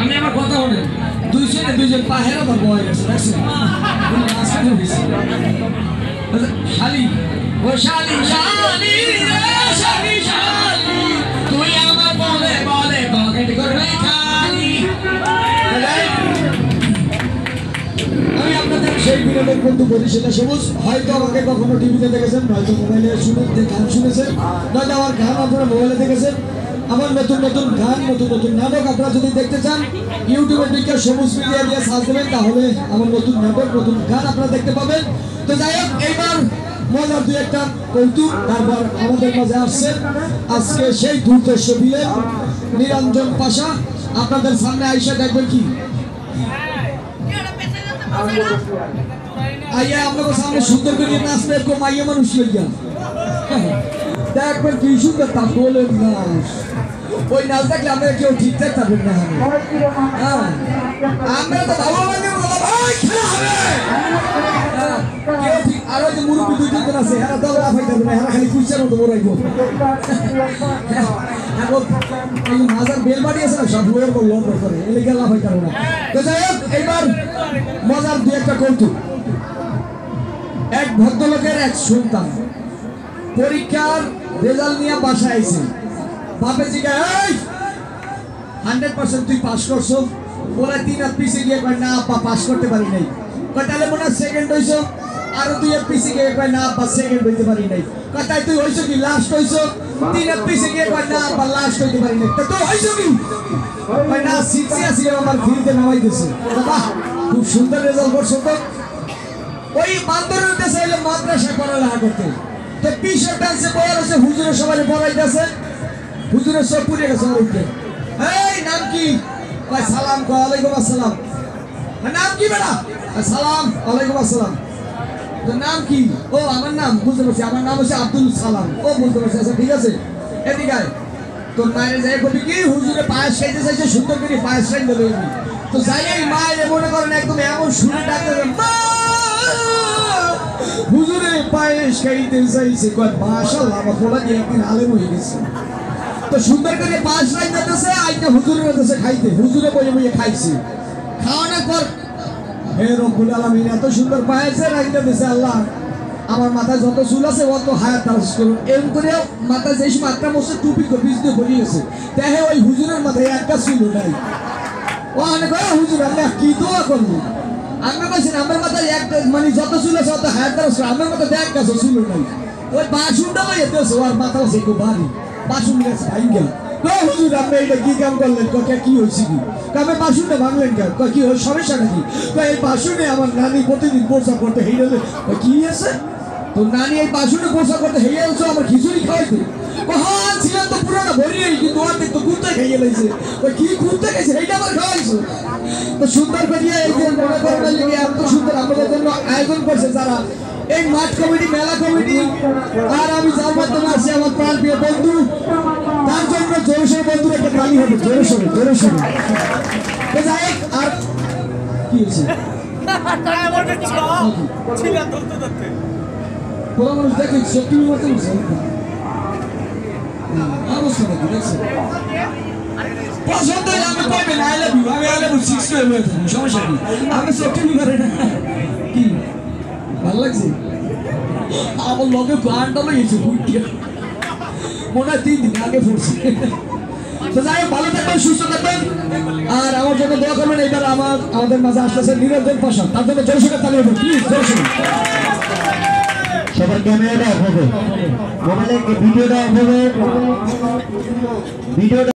আমি আমার কথা বলি দুইজন পাহের আবার বয় গেছে শালি ও শালি শালি শালি শালি তুই আমার বলে বলে পকেট করবে খালি। আমি আপনাদের সেই বিনোদন বন্ধু বলি সেটা সবুজ হয়তো আমাকে কখনো টিভিতে দেখেছেন, হয়তো মোবাইলে গান শুনেছেন, নয়তো আমার গান আপনারা মোবাইলে দেখেছেন। আমার নতুন নতুন গান নতুন নতুন নাটক আপনারা যদি দেখতে চান ইউটিউবের দিকে সবুজ মিডিয়া দিয়ে সার্চ দেবেন, তাহলে আমার নতুন নাটক নতুন গান আপনারা দেখতে পাবেন। তো যাই হোক, এইবার মজার দুই একটা কৌতুক তারপর আমাদের মাঝে আসছে আজকে সেই দুর্দর্শ বিলেন নিরঞ্জন পাশা। আপনাদের সামনে আইসা দেখবেন কি আইয়া আপনাদের সামনে সুন্দর করে নাচবে এরকম মাইয়া মানুষ লইয়া দেখবেন কি সুন্দর তা বলেন নাচ। ওই নাচ দেখলে আমরা কেউ ঠিকঠাক থাকবেন না। আমরা তো ভালো লাগে খেলা হবে কেউ ঠিক। আর ওই যে মুরব্বী দুইজন আছে এরা তো লাফাই থাকবে না, এরা খালি কুইচার মতো বড়াইব। এই মাজার বেলবাড়ি আছে না সব লোকের লম্বর করে এলাকা লাফাই থাকবে না। তো যাই হোক, এইবার মজার দুই একটা কৌতুক। এক ভদ্রলোকের এক সন্তান পরীক্ষার রেজাল্ট নিয়ে বাসায় আইছে। বাপে জিজ্ঞাসা 100% তুই পাস করছো? বলে 3 হাত পিছিয়ে গিয়ে কয় না আব্বা পাস করতে পারি নাই। কয় তাহলে মনে হয় সেকেন্ড হইছো? আরো 2 হাত পিছিয়ে গিয়ে কয় না আব্বা সেকেন্ড হইতে পারি নাই। কয় তাই তুই হইছো কি লাস্ট হইছো? 3 হাত পিছিয়ে গিয়ে কয় না আব্বা লাস্ট হইতে পারি নাই। তো তুই হইছো কি? কয় না সিক্সি আসি আমার ফ্রিতে নামাই দিছে। বাহ, খুব সুন্দর রেজাল্ট করছো তো। ওই বান্দরের দেশে এলে মাদ্রাসা পড়ালেখা করতে, তো পিসের ডান্সে বয়ার হচ্ছে হুজুরের সবাই পড়াইতেছে। হুজুরের সব পুড়ে গেছে উঠতে। এই নাম কি? কয় সালাম। কয় ওয়ালাইকুম আসসালাম। নাম কি বেটা? সালাম ওয়ালাইকুম আসসালাম। তো নাম কি? ও আমার নাম বুঝতে পারছি, আমার নাম হচ্ছে আব্দুল সালাম। ও বুঝতে পারছি, আচ্ছা ঠিক আছে এদিকে আয়। তোর মায়ের যাই বলবি কি হুজুরে পায়েস খাইতে চাইছে, সুন্দর করে পায়েস খাই দেবে। তো যাই এই মায়ের মনে করেন একদম এমন শুনে ডাকতে হুজুরে পায়েস খাইতে চাইছে। কয় মাশাআল্লাহ আমার পোলা দিয়ে একদিন আলেম হয়ে গেছে। তো সুন্দর করে পায়েস রাই দিতেছে আইটা হুজুরের কাছে খাইতে, হুজুরে বইয়ে বইয়ে খাইছে। খাওয়ানোর পর হে রব্বুল আলামিন এত সুন্দর পায়েস রাইতে দিছে, আল্লাহ আমার মাথায় যত চুল আছে অত হায়াত দারাজ করুন। এরকম করে মাথায় যে সময় একটা মশে টুপি বীজ দিয়ে ভরিয়ে গেছে, দেখে ওই হুজুরের মাথায় একটা চুল নাই। ও অনেক হুজুর আমরা কি দোয়া করবো? আমরা বলছি আমার মাথায় একটা মানে যত চুল আছে অত হায়াত দারাজ করে, আমার মাথায় দেখ গেছে চুল নাই। ওই বাসুনটা যেতে ওর মাথা আছে একটু ভারী, বাসুন গেছে ভাইঙ্গা। হুজুর আপনি এটা কি কাম করলেন? কি হয়েছে কি? আমি বাসুনটা ভাঙলেন কেন? কি সমস্যা নাকি? এই বাসুনে আমার নানি প্রতিদিন পোষা করতে হেয়ে গেলে। কি আছে তো নানি এই বাসুনে পোষা করতে হেয়ে গেছো আমার খিচুড়ি খাওয়াইতে? হ্যাঁ ছিলাম তো পুরোটা ভরিয়ে, কিন্তু অর্ধেক তো কুত্তে খাইয়ে লাইছে। কি কুত্তে খাইছে এইটা আবার খাওয়াইছো? তো সুন্দর করিয়া এই যে মনে করেন এত সুন্দর আমাদের জন্য আয়োজন করছে যারা এই মাঠ কমিটি মেলা কমিটি, আর আমি যার মাধ্যমে আসছি আমার প্রাণ প্রিয় বন্ধু, তার জন্য জোরসোর বন্ধুর একটা গালি হবে জোরসোরে জোরসোরে। আর কি হয়েছে কোনো মানুষ দেখে সেফটি মতো অবস্থা নাকি দেখছে পছন্দ আমি পাইবেন আই লাভ ইউ, আমি আই লাভ ইউ 6 হয়ে থাকি, সমস্যা কি? আমি সেফটি করে না কি ভালো লাগছে? আমার লগে গানটা লেগেছে মনে হয় 3 দিন আগে পড়ছি। তো যাই হোক, ভালো থাকবেন সুস্থ থাকবেন আর আমার জন্য দোয়া করবেন। এইবার আমাদের মাঝে আসতেছে নিরঞ্জন পাশা, তার জন্য জোরসোরে তালি হবে প্লিজ জোরসোরে। সবার ক্যামেরাটা অফ হবে, মোবাইলে ভিডিওটা অফ হবে, ভিডিওটা